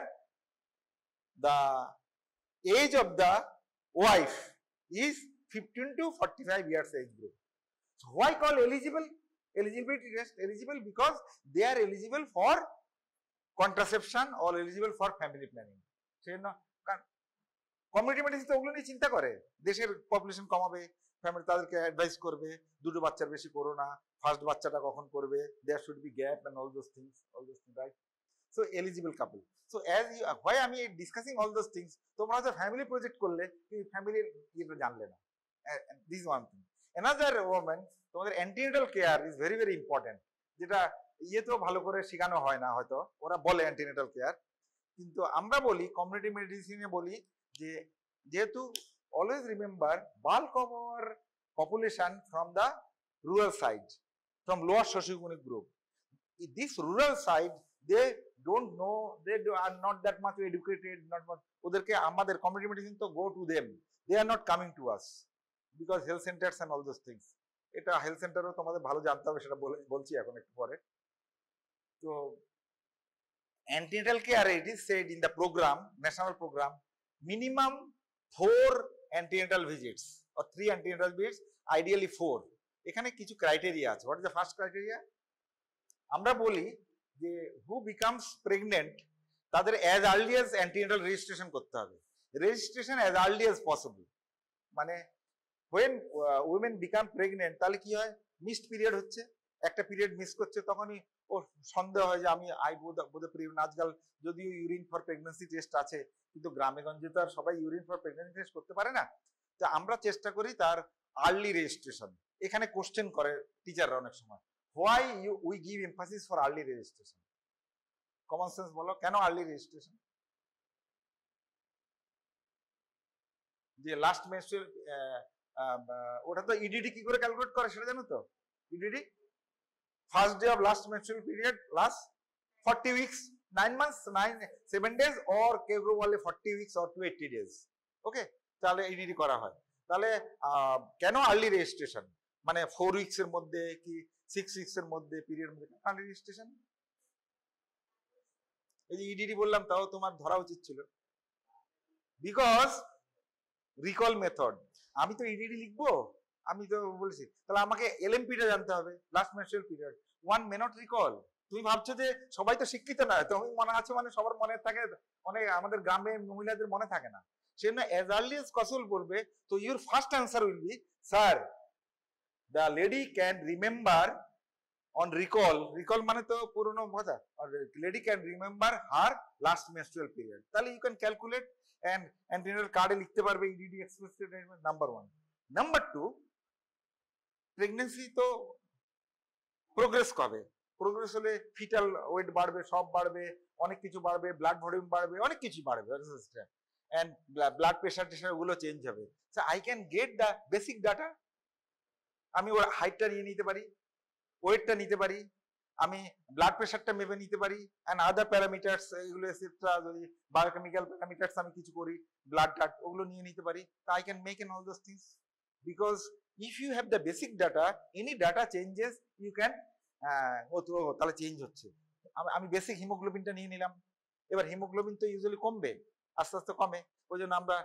the age of the wife is 15 to 45 years age group. So why call eligible? Eligibility test eligible because they are eligible for contraception or eligible for family planning. সেজন্য community medicine তো ওগুলো নিয়ে চিন্তা করে, দেশের population কমাবে, family তাদেরকে advice করবে দুটো বাচ্চার বেশি করো না, ফার্স্ট বাচ্চাটা কখন করবে, there should be gap and all those things, right? So eligible couple. So as you, why I am discussing all those things, তোমরা যে ফ্যামিলি প্রজেক্ট করলে এই ফ্যামিলির ইয়েটা জানলে না, this is one thing. Another woman, তোমাদের antenatal care is very very important, যেটা ইয়েতেও ভালো করে শেখানো হয় না, হয়তো ওরা বলে অ্যান্টিনেটাল কেয়ার, কিন্তু আমরা বলি কমিউনিটি মেডিসিনে বলি যে যেহেতু always remember bulk of our population from the rural side, from lower socioeconomic group, this rural side they don't know, they are not that much educated, not much, ওদেরকে আমাদের community medicine তো go to them, they are not coming to us because health centers and all those things. এটা health সেন্টারও তোমাদের ভালো জানতে হবে, সেটা বলছি এখন একটু পরে। তো antenatal care, it is said in the program, national program, minimum 4 antenatal visits or 3 antenatal visits, ideally 4. এখানে কিছু ক্রাইটেরিয়া আছে। what is the first criteria? আমরা বলি যে হু বিকামস প্রেগনেন্ট তাদের as early as antenatal registration করতে হবে, registration as early as possible. মানে হোয়েন উইমেন বিকাম প্রেগনেন্ট, তাহলে কি হয়, মিসড পিরিয়ড হচ্ছে, একটা পিরিয়ড মিস করছে, তখনই ও সন্দেহ হয় যে আমি বোধহয় আজকাল যদিও ইউরিন ফর প্রেগনেন্সি টেস্ট আছে, কিন্তু গ্রামে গঞ্জে তো আর সবাই ইউরিন ফর প্রেগনেন্সি টেস্ট করতে পারে না। তো আমরা চেষ্টা করি তার আর্লি রেজিস্ট্রেশন। এখানে কোশ্চেন করে টিচাররা অনেক সময়, why we give emphasis for early registration? Common sense বলো, কেন early registration? যে লাস্ট মেনস্ট্রুয়াল, ওটা তো ইডিডি কি করে ক্যালকুলেট করে সেটা জানো তো? EDD first day of last menstrual period plus 40 weeks, 9 months, 7 days, or কেউ কেউ বলে 40 weeks or 280 days, ওকে, তাহলে ইডিডি করা হয়। তাহলে কেন আর্লি রেজিস্ট্রেশন? মানে 4 weeks এর মধ্যে কি 6 weeks এর মধ্যে পিরিয়ড মধ্যে আর্লি রেজিস্ট্রেশন। এই যে ইডিডি বললাম, তাও তোমার ধরা উচিত ছিল, বিকজ রিকল মেথড। আমি তো ইডিডি লিখবো, আমি তো বলছি, তাহলে আমাকে এলএমপিটা জানতে হবে, last menstrual period. One may not recall. তুমি ভাবছো যে সবাই তো শিক্ষিত না, তুমি মনে আছে মানে সবার মনে থাকে, অনেক আমাদের গ্রামে মহিলাদের মনে থাকে না, সেজন্য অ্যাজ আর্লি অ্যাজ পসিবল করবে। তো your first answer will B, sir the lady can remember on recall মানে তো পুরনো কথা, or lady can remember her last menstrual period, তাহলে you can calculate and antenatal card এ লিখতে পারবে EDD explicit number 1. Number 2, pregnancy তো progress কবে, progress হলে ফিটাল ওয়েট বাড়বে, সব বাড়বে, অনেক কিছু বাড়বে, ব্লাড ভলিউম বাড়বে, অনেক কিছু বাড়বে, and blood pressure টেশার গুলো চেঞ্জ হবে। so I can get the basic data, আমি ওর হাইটটা নিয়ে নিতে পারি, ওয়েটটা নিতে পারি, আমি ব্লাড প্রেশারটা মেপে নিতে পারি, এন্ড আদার প্যারামিটারস, এগুলো এসেট্রা, যদি বায়োকেমিক্যাল প্যারামিটারস আমি কিছু করি, ব্লাড টাট ওগুলো নিয়ে নিতে পারি। তো I can make an all those things, because if you have the basic data, any data changes you can, তাহলে চেঞ্জ হচ্ছে। আমি বেসিক হিমোগ্লোবিনটা নিয়ে নিলাম, এবার হিমোগ্লোবিন তো ইউজুয়ালি কমবে, আস্তে আস্তে কমে, ওই জন্য আমরা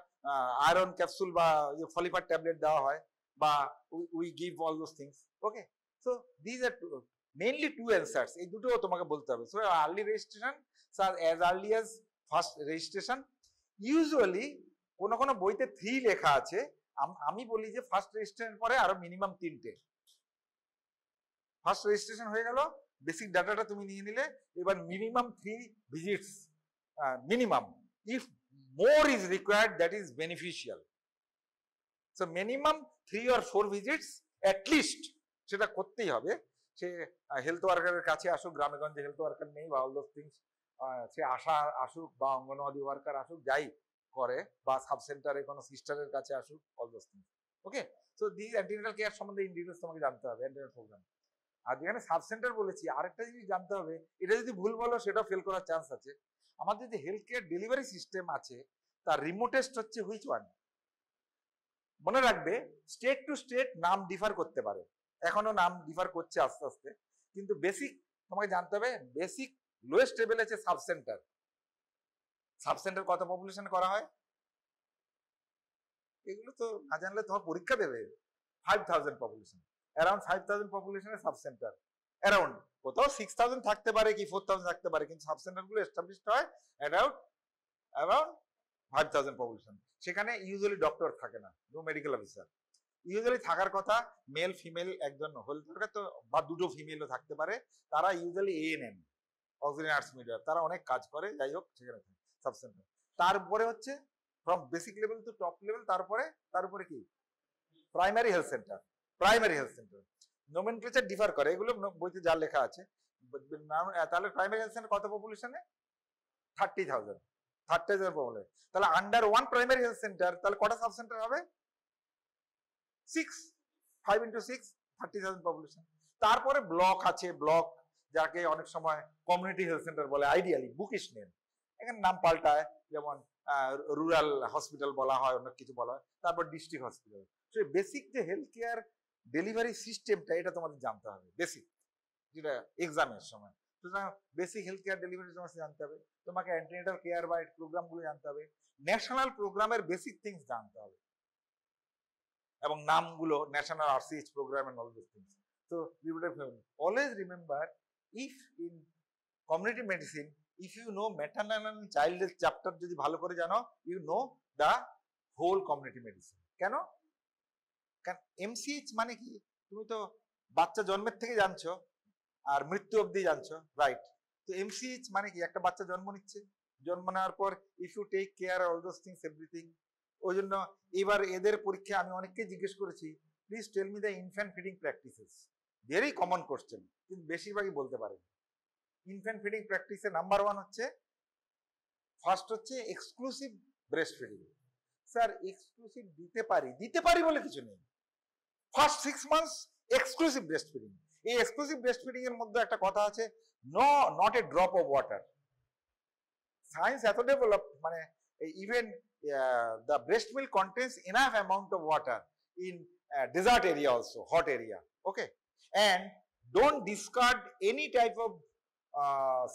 আয়রন ক্যাপসুল বা ফলিফার ট্যাবলেট দেওয়া হয়, বা we give all those things, okay? So these are mainly 2 answers, এই দুটো তোমাকে বলতে হবে। So early registration, sir, as early as first registration, usually কোনো কোনো বইতে 3 লেখা আছে, আমি বলি যে ফার্স্ট রেজিস্ট্রেশন পরে আরো মিনিমাম 3টে। ফার্স্ট রেজিস্ট্রেশন হয়ে গেল, বেসিক ডাটাটা তুমি নিয়ে নিলে, এবার minimum 3 visits minimum, if more is required that is beneficial, so minimum 3 or 4 visits at least সেটা করতেই হবে। সে হেলথ ওয়ার্কারের কাছে আসুক, গ্রামে গঞ্জে হেলথ ওয়ার্কার নেই বা অল দোজ থিংস, সে আশা আসুক বা অঙ্গনওয়াড়ি ওয়ার্কার আসুক, যাই করে, বা সাব সেন্টারে কোনো সিস্টারের কাছে আসুক, all those things. Okay, so this antenatal care সম্বন্ধে ইন ডিটেলস তোমাকে জানতে হবে, অ্যান্টিনেটাল প্রোগ্রাম। আর যেখানে সাব সেন্টার বলেছি, আরেকটা জিনিস জানতে হবে, এটা যদি ভুল বলো সেটাও ফেল করার চান্স আছে। আমাদের যে হেলথ কেয়ার ডেলিভারি সিস্টেম আছে তার রিমোটেস্ট হচ্ছে হুইচ ওয়ান? মনে রাখবে, স্টেট টু স্টেট নাম ডিফার করতে পারে, এখনো নাম ডিফার করছে আস্তে আস্তে, কিন্তু বেসিক তোমাকে জানতে হবে, বেসিক লোয়েস্ট লেভেল আছে সাব সেন্টার। সাব সেন্টার কত পপুলেশন করা হয়? এগুলো তো না জানলে তোমার পরীক্ষা দেবে। 5000 পপুলেশন, অ্যারাউন্ড 5000 পপুলেশনের সাব সেন্টার, অ্যারাউন্ড, কোথাও 6000 থাকতে পারে কি 4000 থাকতে পারে, কিন্তু সাব সেন্টার গুলো এস্টাবলিশড হয় অ্যারাউন্ড 5000 পপুলেশন। সেখানে ইউজুয়ালি ডক্টর থাকে না, নো মেডিকেল অফিসার। ইউজুয়ালি থাকার কথা মেল ফিমেল একজন হেলথ ওয়ার্কার, তো বা দুটো ফিমেলও থাকতে পারে, তারা ইউজুয়ালি এএনএম, অক্সিলিয়ারি নার্স মিডিয়ার, তারা অনেক কাজ করে, যাই হোক সেখানে সাব সেন্টার। তারপরে হচ্ছে from basic level to top level, তারপরে কি primary health centre. Primary health centre nomenclature differ করে, এগুলো বইতে যা লেখা আছে। তাহলে প্রাইমারি হেলথ সেন্টার কত পপুলেশনে? 30,000 পপুলেশন। তাহলে under one primary health centre তাহলে কটা সাব সেন্টার হবে? 6, 5 into 6, 30,000 পপুলেশন। তারপরে ব্লক আছে, ব্লক যাকে অনেক সময় কমিউনিটি হেলথ সেন্টার বলে, আইডিয়ালি বুকিশ নেম, এখানে নাম পাল্টায়, যেমন রুরাল হসপিটাল বলা হয়, অনেক কিছু বলা হয়, তারপর ডিস্ট্রিক্ট হসপিটাল। সো বেসিক যে হেলথ কেয়ার ডেলিভারি সিস্টেমটা, এটা তোমাদের জানতে হবে, বেসিক, যেটা এক্সামের সময়। সুতরাং বেসিক হেলথ কেয়ার ডেলিভারি তোমাকে জানতে হবে, তোমাকে অ্যান্টিনেটাল কেয়ার বা প্রোগ্রামগুলো জানতে হবে, ন্যাশনাল প্রোগ্রামের বেসিক থিংস জানতে হবে, এবং নামগুলো, national RCH programme and all this things. So you would always remember, if in community medicine, if you know maternal and child health chapter যদি ভালো করে জানো, you know the whole community medicine. কেন? কারণ এমসিএইচ মানে কি, তুমি তো বাচ্চা জন্মের থেকে জানছো আর মৃত্যু অবধি জানছো, রাইট? তো এমসিএইচ মানে কি, একটা বাচ্চা জন্ম নিচ্ছে, জন্ম নেওয়ার পর if you take care all those things everything. ওই জন্য এবার এদের পরীক্ষায় আমি অনেককে জিজ্ঞেস করেছি, please tell me the infant feeding practices, very common question, কিন্তু বেশিরভাগই বলতে পারে। ইনফ্যান্ট ফিডিং প্র্যাকটিসে নাম্বার 1 হচ্ছে, ফার্স্ট হচ্ছে exclusive breast feeding. Sir exclusive দিতে পারি বলে কিছু নেই, first 6 months exclusive breast feeding. এই এক্সক্লুসিভ ব্রেস্ট ফিডিং এর মধ্যে একটা কথা আছে, not a drop of water. Science এত ডেভেলপ, মানে even the breast milk contains enough amount of water in desert area also, hot area, okay? And don't discard any type of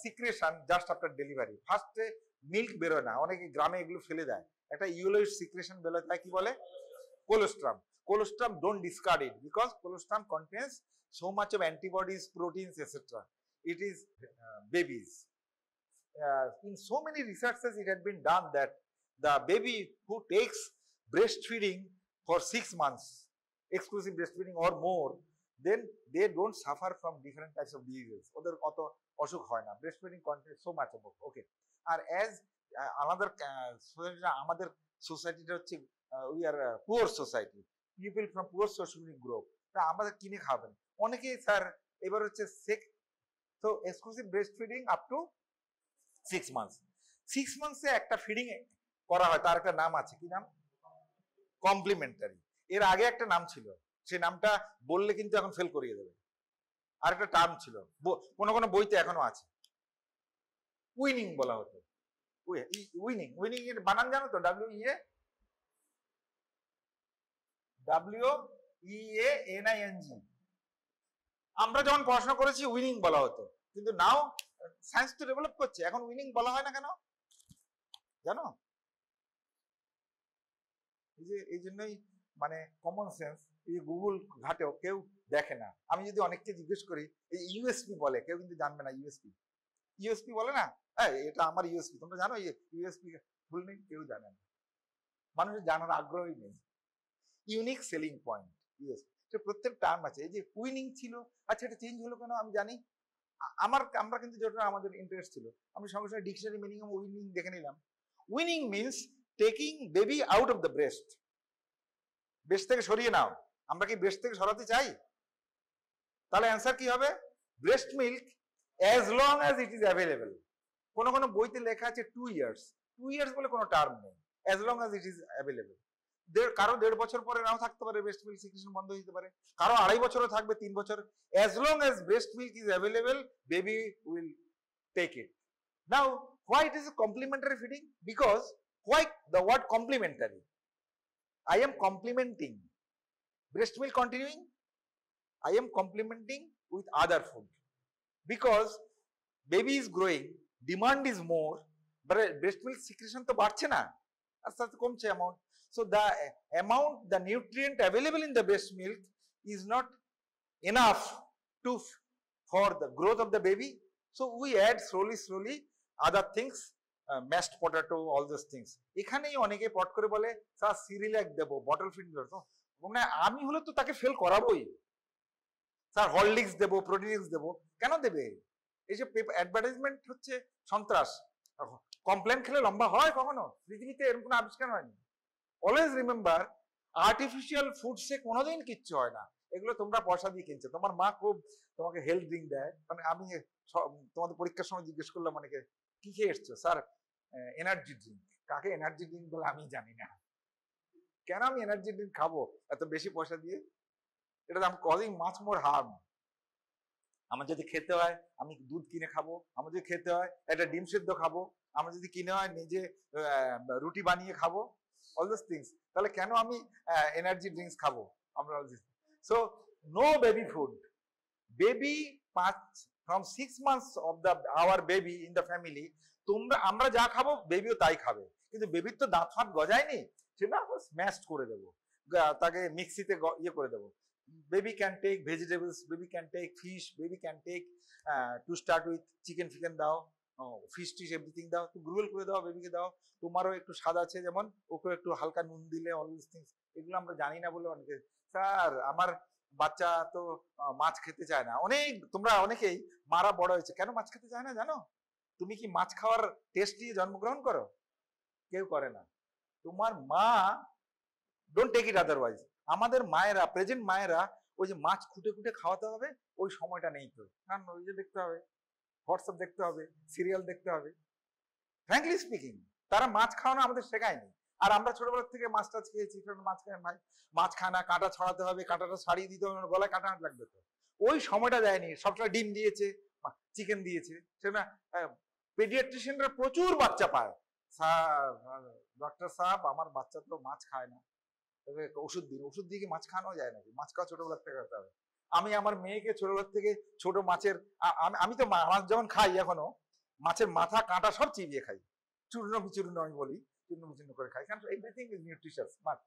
secretion just after delivery. First milk বেরোয় না, অনেকে গ্রামে এগুলো ফেলে দেয়, একটা ইউলোইড সিক্রেশন বেরোয়, তাই কি বলে? colostrum. Don't discard it, because colostrum contains so much of antibodies, proteins, etc. It is babies. In so many researches it had been done that the baby who takes breastfeeding for 6 months, exclusive breastfeeding or more, then they don't suffer from different types of diseases. ওদের কত অসুখ হয় না, breastfeeding contains so much of it, okay? R as আমাদের সোসাইটিটা হচ্ছে, we are a poor society, people from poor socioeconomic group, তা আমাদের কিনে খাবেন অনেকেই। স্যার এবার হচ্ছে তো exclusive breastfeeding up to 6 months। 6 months এ একটা ফিডিং করা হয়, তার একটা নাম আছে, কি নাম? কমপ্লিমেন্টারি। এর আগে একটা নাম ছিল, সেই নামটা বললে কিন্তু এখন ফেল করিয়ে দেবে। আর একটা টার্ম ছিল, কোন কোন বইতে এখনো আছে, উইনিং বলা হতো। উইনিং এর বানান জানো তো? WEANING। আমরা যখন পড়াশোনা করেছি উইনিং বলা হতো, কিন্তু নাও সায়েন্স তো ডেভেলপ করছে, এখন উইনিং বলা হয় না কেন জানো? এই জন্যই মানে কমন সেন্স, এই যে গুগল ঘাটেও কেউ দেখে না। আমি যদি অনেককে জিজ্ঞেস করি এই ইউএসপি বলে, কেউ কিন্তু জানবে না। ইউএসপি বলে না, এটা আমার ইউএসপি, তোমরা জানো ইউএসপি ফুল নেম কেউ জানে না, মানুষের জানার আগ্রহই নেই। ইউনিক সেলিং পয়েন্ট, ইয়েস, প্রত্যেক টার্ম আছে। এই যে উইনিং ছিল, আচ্ছা এটা চেঞ্জ হলো কেন আমি জানি। আমরা কিন্তু যেটা আমাদের ইন্টারেস্ট ছিল, আমি সঙ্গে সঙ্গে ডিকশনারি মিনিং উইনিং দেখে নিলাম। Winning means taking baby out of the breast, breast থেকে সরিয়ে নাও। আমরা কি ব্রেস্ট থেকে সরাতে চাই? তাহলে অ্যান্সার কি হবে? Breast milk as long as it is available. কোনো কোনো বইতে লেখা আছে 2 ইয়ার্স, 2 ইয়ার্স বলে কোনো টার্ম নেই, as long as it is available. কারো 1.5 বছর পরে নাও থাকতে পারে, ব্রেস্ট মিল্ক সিক্রেশন বন্ধ হতে পারে, কারো 2.5 বছরও থাকবে, 3 বছর। As long as breast milk is available, baby will take it. Now why it is a complementary feeding? Because why the word complementary? I am complementing breast milk continuing, I am complementing with other food, because baby is growing, demand is more, but breast milk secretion to বাড়ছে না, আস্তে আস্তে কমছে amount. So the amount, the nutrient available in the breast milk is not enough to for the growth of the baby. So we add slowly other things, mashed potato, all those things. এখানেই অনেকে পট করে বলে sir Syriac দেবো, bottle feed দেবো। মানে আমি হলে তো তাকে ফেল করাবোই, স্যার হরলিক্স দেবো, প্রোটিনিক্স দেবো। কেন দেবে? এই যে অ্যাডভার্টাইজমেন্ট হচ্ছে সন্ত্রাস। কমপ্লেন খেলে লম্বা হয় কখনো? পৃথিবীতে এরকম কোনো আবিষ্কার হয়নি। অলওয়েজ রিমেম্বার, আর্টিফিশিয়াল ফুডসে কোনোদিন কিচ্ছু হয় না, এগুলো তোমরা পয়সা দিয়ে কিনছো। তোমার মা খুব তোমাকে হেলথ ড্রিঙ্ক দেয়, মানে আমি তোমাদের পরীক্ষার সময় জিজ্ঞেস করলাম অনেকে কি খেয়ে এসছো, স্যার এনার্জি ড্রিঙ্ক। কাকে এনার্জি ড্রিঙ্ক বলে আমি জানি না, কেন আমি এনার্জি ড্রিঙ্ক খাবো এত বেশি পয়সা দিয়ে? এটা আম কজিং মাচ মোর হার্ম। আমার যদি খেতে হয় আমি দুধ কিনে খাবো, আমার যদি খেতে হয় একটা ডিম সেদ্ধ খাবো, আমার যদি কিনে হয় নিজে রুটি বানিয়ে খাবো, অল দোজ থিংস। তাহলে কেন আমি এনার্জি ড্রিঙ্কস খাবো? আমরা so no baby food. Baby from 6 months of our baby in the family, আমরা যা খাবো বেবিও তাই খাবে। কিন্তু বেবির তো দাঁত ফাঁত গজায়নি, সেটা স্ম্যাশ করে দেবো, তাকে মিক্সিতে ইয়ে করে দেবো। Baby can take vegetables, baby can take fish, baby can take to start with chicken ফিকেন দাও, ফিশ টিশ এভরিথিং দাও, তো গ্রুয়েল করে দাও, বেবিকে দাও। তোমারও একটু স্বাদ আছে যেমন, ওকেও একটু হালকা নুন দিলে, অল দিস থিংস। এগুলো আমরা জানি না বলে অনেকে, স্যার আমার বাচ্চা তো মাছ খেতে চায় না। তোমরা অনেকেই মারা বড় হয়েছে, কেন মাছ খেতে চায় না জানো? তুমি কি মাছ খাওয়ার টেস্ট নিয়ে জন্মগ্রহণ করো? কেউ করে না। তোমার মা ডোন্ট টেক ইট আদারওয়াইজ। আমাদের মায়েরা, প্রেজেন্ট মায়েরা, ওই যে মাছ খুঁটে খুঁটে খাওয়াতে হবে, ওই সময়টা নেই তো। কারণ ওই যে দেখতে হবে, হোয়াটসঅ্যাপ দেখতে হবে, সিরিয়াল দেখতে হবে। ফ্র্যাঙ্কলি স্পিকিং, তারা মাছ খাওয়ানো আমাদের শেখায়নি। আর আমরা ছোটবেলা থেকে মাছ টাছ খেয়েছি, মাছ খায় ভাই, মাছ খায় না, কাঁটা ছড়াতে হবে, কাঁটাটা ছাড়িয়ে দিতে হবে, গলায় কাঁটা লাগবে তো। ওই সময়টা দেয়নি। সবসময় ডিম দিয়েছে, চিকেন দিয়েছে, সেটা পেডিয়াট্রিশিয়ানরা প্রচুর বাচ্চা পায়। স্যার, ডক্টর সাহেব আমার বাচ্চা তো মাছ খায় না, ওষুধ দিন। ওষুধ দিয়ে কি মাছ খাওয়ানো যায় নাকি? মাছ খাওয়া ছোটবেলার থেকে করতে হবে। আমি আমার মেয়েকে ছোটবেলার থেকে ছোট মাছের, আমি তো মাছ যখন খাই এখনো, মাছের মাথা কাঁটা সব চিবিয়ে খাই, চূর্ণ বিচূর্ণ আমি বলি, চূর্ণ বিচূর্ণ করে খাই, কারণ এভরিথিং ইজ নিউট্রিশিয়াস। বাট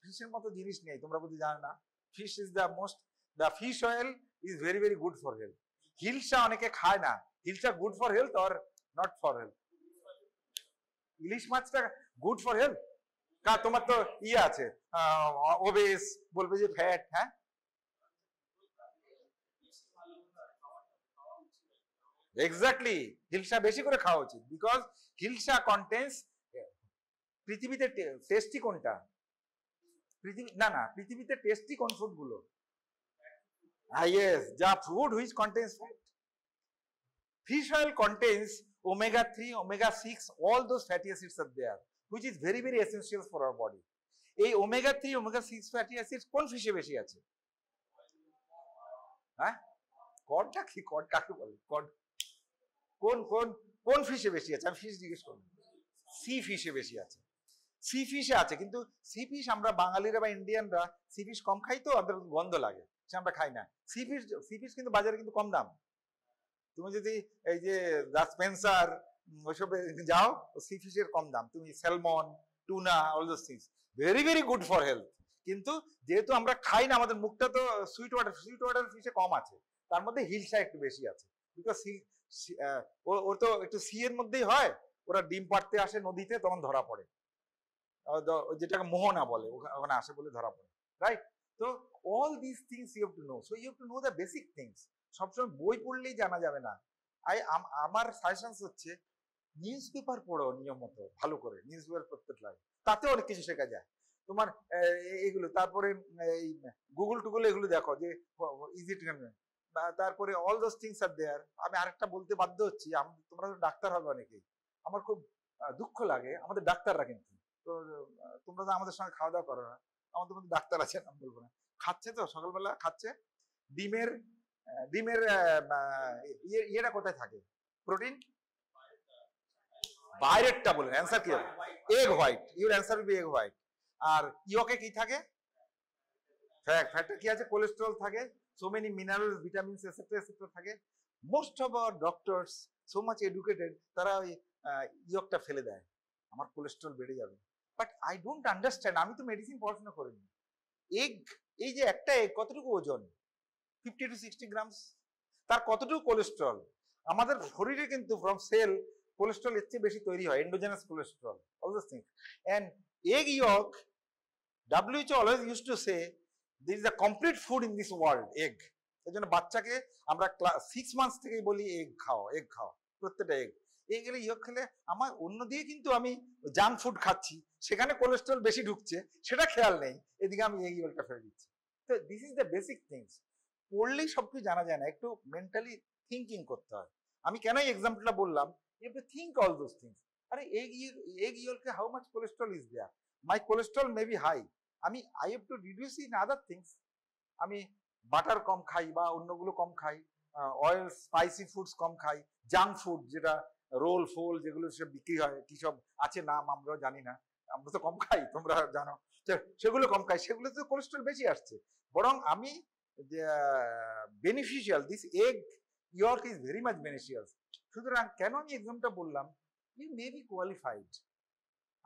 ফিশের মতো জিনিস নেই, তোমরা বুঝি জানো না। Fish is the fish oil is very very good for health. Hilsa অনেকে খায় না, hilsa good for health or not for health? ইলিশ মাছটা গুড ফর হেলথ? তোমার তো ইয়ে আছে, ওবেস, বলবে যে ফ্যাট। হ্যাঁ, এক্স্যাক্টলি, হিলসা বেশি করে খাওয়া উচিত, বিকজ হিলসা কন্টেন্স, পৃথিবীতে টেস্টি কোনটা? পৃথিবীতে টেস্টি কোন ফুড গুলো? Yes, the food which contains fat. Fish oil contains omega-3, omega-6, all those fatty acids are there, which is very very essential for our body. এই omega-3, omega-6 fatty acids কোন ফিশে বেশি আছে? হ্যাঁ, কডটা কি? Code কাকে বলে? Code কোন ফিশে বেশি আছে? আমি ফিশ জিজ্ঞেস করব। সি ফিশে বেশি আছে। সি ফিশে আছে, কিন্তু সি ফিশ আমরা বাঙালিরা বা ইন্ডিয়ানরা সি ফিশ কম খাই, তো আমাদের গন্ধ লাগে, সে আমরা খাই না। সি ফিশ কিন্তু বাজারে কিন্তু কম দাম। তুমি যদি এই যে স্পেন্সার ওইসবে যাও, সি ফিশের কম দাম। তুমি salmon, tuna, all those things very very good for health. কিন্তু যেহেতু আমরা খাই না, আমাদের মুখটা তো সুইট ওয়াটার ফিশে কম আছে, তার মধ্যে হিলসা একটু বেশি আছে, বিকজ ওর তো একটু সি এর মধ্যেই হয়, ওরা ডিম পাড়তে আসে নদীতে, তখন ধরা পড়ে, যেটাকে মোহনা বলে, ওখানে আসে বলে ধরা পড়ে, রাইট? তো all this things you have to know. So you have to know the basic things. সবসময় বই পড়লেই জানা যাবে না। আমার সাজেশন হচ্ছে নিউজ পেপার পড়ো নিয়ম মতো, ভালো করে নিউজ পেপার পড়তে লাগে, তাতে অনেক কিছু শেখা যায় তোমার। এগুলো তারপরে এই গুগল টুগল এগুলো দেখো যে ইজি, তারপরে অল দোজ থিংস আর দেয়ার। আমি আরেকটা বলতে বাধ্য হচ্ছি, তোমরা ডাক্তার হবে অনেকেই, আমার খুব দুঃখ লাগে, আমাদের ডাক্তাররা কিন্তু, তো তোমরা তো আমাদের সঙ্গে খাওয়া দাওয়া করো না, আমাদের মধ্যে ডাক্তার আছেন, আমি বলবো না, খাচ্ছে তো সকালবেলা খাচ্ছে ডিমের ডিমের ইয়েটা কোথায় থাকে, প্রোটিন বাইরেরটা বলেন, অ্যান্সার কি হবে? Egg white, your answer will be egg white. আর ইয়কে কি থাকে? ফ্যাটটা কি আছে? কোলেস্টেরল থাকে, so many minerals, vitamins, etc থাকে। Most of our doctors so much educated, তারা ওই ইয়কটা ফেলে দেয়, আমার কোলেস্টেরল বেড়ে যাবে। বাট আই ডোন্ট আন্ডারস্ট্যান্ড, আমি তো মেডিসিন পড়াশোনা করিনি। এগ, এই যে একটা এগ কতটুকু ওজন? 50 to 60 গ্রামস। তার কতটুকু কোলেস্টেরল? আমাদের শরীরে কিন্তু ফ্রম সেল কোলেস্টেরল এর চেয়ে বেশি তৈরি হয়, endogenous cholesterol, all this things. And egg yolk, WHO always used to say this is a complete food in this world, egg. এই জন্য বাচ্চাকে আমরা 6 মান্থস থেকেই বলি এগ খাও, এগ খাও, প্রত্যেকটা এগ। এগ এর ইয়ক খেলে আমার অন্য দিয়ে কিন্তু আমি জাঙ্ক ফুড খাচ্ছি, সেখানে কোলেস্টেরল বেশি ঢুকছে, সেটা খেয়াল নেই, এদিকে আমি এগ ইয়কটা ফেলে দিচ্ছি। তো this is the basic things. পড়লেই সবকিছু জানা যায় না, একটু মেন্টালি থিঙ্কিং করতে হয়। আমি কেন এই এক্সাম্পলটা বললাম, you have to think all those things. আরে এগ ইয়কে how much cholesterol is there? My cholesterol may be high, I have to reduce in other things. আমি বাটার কম খাই বা অন্যগুলো কম খাই, অয়েল স্পাইসি ফুডস কম খাই, জাঙ্ক ফুড যেটা রোল ফোল যেগুলো সব বিক্রি হয়, কি সব আছে নাম আমরাও জানি না, আমরা তো কম খাই, তোমরা জানো, সেগুলো কম খাই, সেগুলো তো কোলেস্টেরল বেশি আসছে। বরং আমি beneficial, this egg York is very much beneficial. সুতরাং কেন আমি এক্সামটা বললাম, ইউ মে বি কোয়ালিফাইড।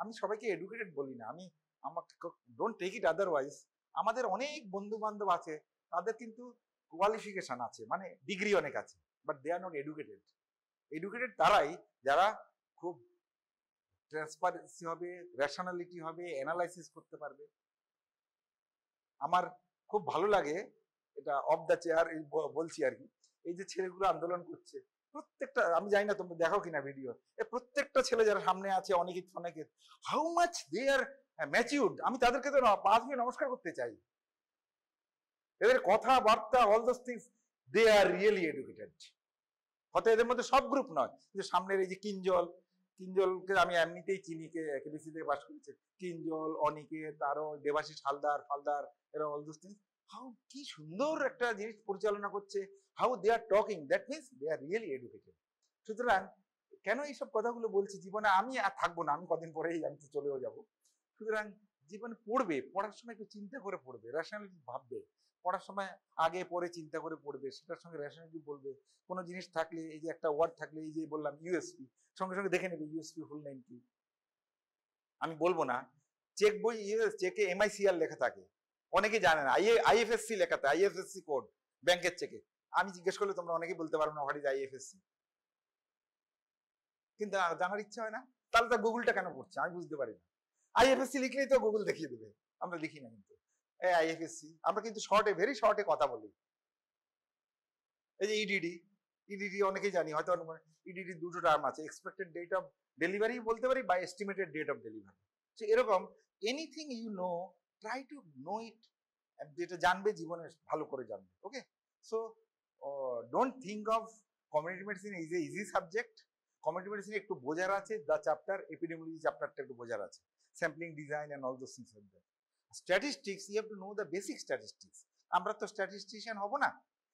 আমি সবাইকে এডুকেটেড বলি না, আমি আমাকে ডোন্ট টেক ইট আদারওয়াইজ। আমাদের অনেক বন্ধু বান্ধব আছে, তাদের কিন্তু কোয়ালিফিকেশন আছে, মানে ডিগ্রি অনেক আছে, but they are not educated. Educated তারাই যারা খুব ট্রান্সপারেন্সি হবে, রেশনালিটি হবে, অ্যানালাইসিস করতে পারবে। আমার খুব ভালো লাগে, এটা অফ দ্য চেয়ার বলছি আর কি, এই যে ছেলেগুলো আন্দোলন করছে, প্রত্যেকটা, আমি জানি না তোমরা দেখো কিনা ভিডিও, প্রত্যেকটা ছেলে যারা সামনে আছে, অনেকে how much they are matured. আমি তাদেরকে তো 5 মিনিট নমস্কার করতে চাই, এদের কথাবার্তা, all those things, they are really educated. হয়তো এদের মধ্যে সব গ্রুপ নয়, কিন্তু সামনের এই যে কিঞ্জলকে আমি এমনিতেই চিনি, কেবিসি থেকে পাস করেছে, কিঞ্জল, অনিকেত, আরো দেবাশিস ফালদার, এরা অল দোজ থিংস, হাউ কি সুন্দর একটা জিনিস পরিচালনা করছে, how they are talking, that means they are really educated. সুতরাং কেন এইসব কথাগুলো বলছি, জীবনে আমি আর থাকবো না, আমি কদিন পরেই আমি তো চলেও যাবো। সুতরাং জীবনে পড়বে, পড়ার সময় একটু চিন্তা করে পড়বে, রেশনালিটি ভাববে, পড়ার সময় আগে পরে চিন্তা করে পড়বে, সেটার সঙ্গে রেশনালিটি বলবে। কোনো জিনিস থাকলে, এই যে একটা ওয়ার্ড থাকলে, এই যে বললাম ইউএসপি, সঙ্গে সঙ্গে দেখে নেবে ইউএসপি ফুল নেম কি। আমি বলবো না, চেক বই চেকে MICR লেখা থাকে, অনেকে জানে না, IFSC লেখা থাকে, IFSC কোড ব্যাংকের চেকে। আমি জিজ্ঞেস করলে তোমরা অনেকেই বলতে পারবো না হোয়াট ইজ IFSC, কিন্তু জানার ইচ্ছা হয় না। তাহলে তো গুগলটা কেন করছে আমি বুঝতে পারি না। IFSC লিখলেই তো গুগল দেখিয়ে দেবে, আমরা লিখি না কিন্তু IFSC, আমরা কিন্তু ভেরি শর্টে কথা বলি। এই যে ইডিডি অনেকেই জানি, হয়তো ইডিডি দুটো টার্ম আছে, এক্সপেক্টেড ডেট অফ ডেলিভারি বলতে পারি, বা estimated date of delivery. So এরকম anything you know, try to know it, যেটা জানবে জীবনে ভালো করে জানবে। Okay, so don't think of community medicine is a easy subject. Community medicine একটু বোঝার আছে, দ্য চ্যাপ্টার এপিডেমিওলজি চ্যাপ্টারটা একটু বোঝার আছে, sampling design and all those things like that. Statistics, you have to know the basic statistics. আমরা তো statistician হব না,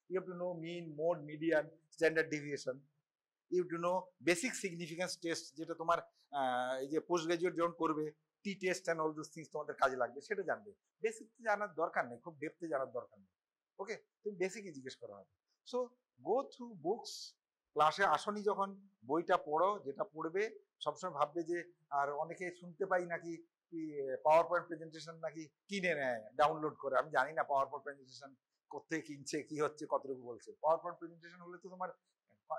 you have to know mean, mode, median, standard deviation. You have to know basic significance test, যেটা তোমার এই যে post graduate যখন করবে, T test and all those things তোমাদের কাজে লাগবে, সেটা জানবে। বেসিক জানার দরকার নেই, খুব ডেপথে জানার দরকার নেই। ওকে, তুমি বেসিকই জিজ্ঞেস করা হবে। সো গো থ্রু বুকস, ক্লাসে আসনি যখন বইটা পড়ো, যেটা পড়বে সবসময় ভাববে যে, আর অনেকে শুনতে পাই নাকি কি পাওয়ার পয়েন্ট প্রেজেন্টেশন নাকি কিনে নেয় ডাউনলোড করে, আমি জানি না পাওয়ার পয়েন্ট প্রেজেন্টেশন কোথায় কিনছে, কি হচ্ছে, কতটুকু বলছে। পাওয়ার পয়েন্ট প্রেজেন্টেশন হলে তো তোমার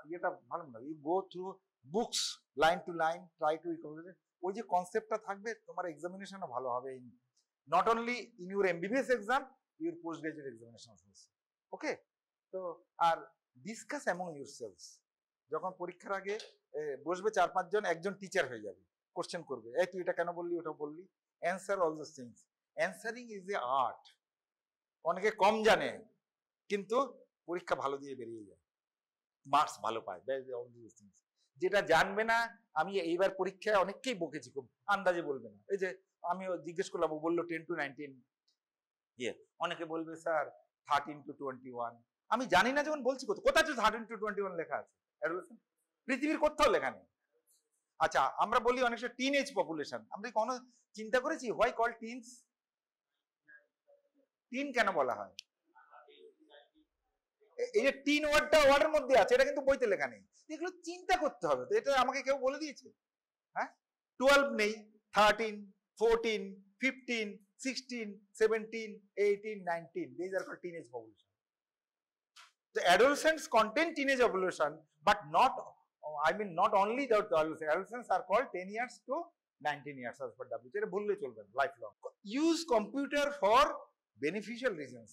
ইয়েটা ভালো না, you go through books, line to line, try to equal, ওই যে কনসেপ্টটা থাকবে, তোমার এক্সামিনেশনও ভালো হবে। Not only in your MBBS exam, your post graduate examination also. Okay, তো আর ডিসকাস অ্যামং ইউরসেলভস, যখন পরীক্ষার আগে বসবে 4-5 জন, একজন টিচার হয়ে যাবে, কোশ্চেন করবে, এই তুই এটা কেন বললি, ওটা বললি, answer all those things. Answering is a art. অনেকে কম জানে কিন্তু পরীক্ষা ভালো দিয়ে বেরিয়ে যায়, মার্কস ভালো পায়। যেটা জানবে না, আমি এইবার পরীক্ষায় অনেককেই বকেছি, খুব আন্দাজে বলবে না। এই যে আমিও জিজ্ঞেস করলাম, ও বললো 10 to 19, অনেকে বলবে স্যার 13 to 21। আমি জানি না, যখন বলছি কোথায় 13 to 21 লেখা আছে? পৃথিবীর কোথাও লেখা নেই। আচ্ছা, আমরা বলি অনেক সময় টিন এজ পপুলেশন, আমরা কোনো চিন্তা করেছি হোয়াই কল টিনস? টিন কেন বলা হয়? এই যে টিন ওয়ার্ডটা ওয়ার্ডের মধ্যে আছে, এটা কিন্তু বইতে লেখা নেই, এগুলো চিন্তা করতে হবে। তো এটা আমাকে কেউ বলে দিয়েছে? হ্যাঁ, 12 নেই, 13, 14, 15, 16, 17, 18, 19, these are called teenage population. The adolescents contain teenage population, but not, I mean not only the adolescents are called 10 years to 19 years as per WHO. এটা বললে চলবে, lifelong. Use computer for beneficial reasons.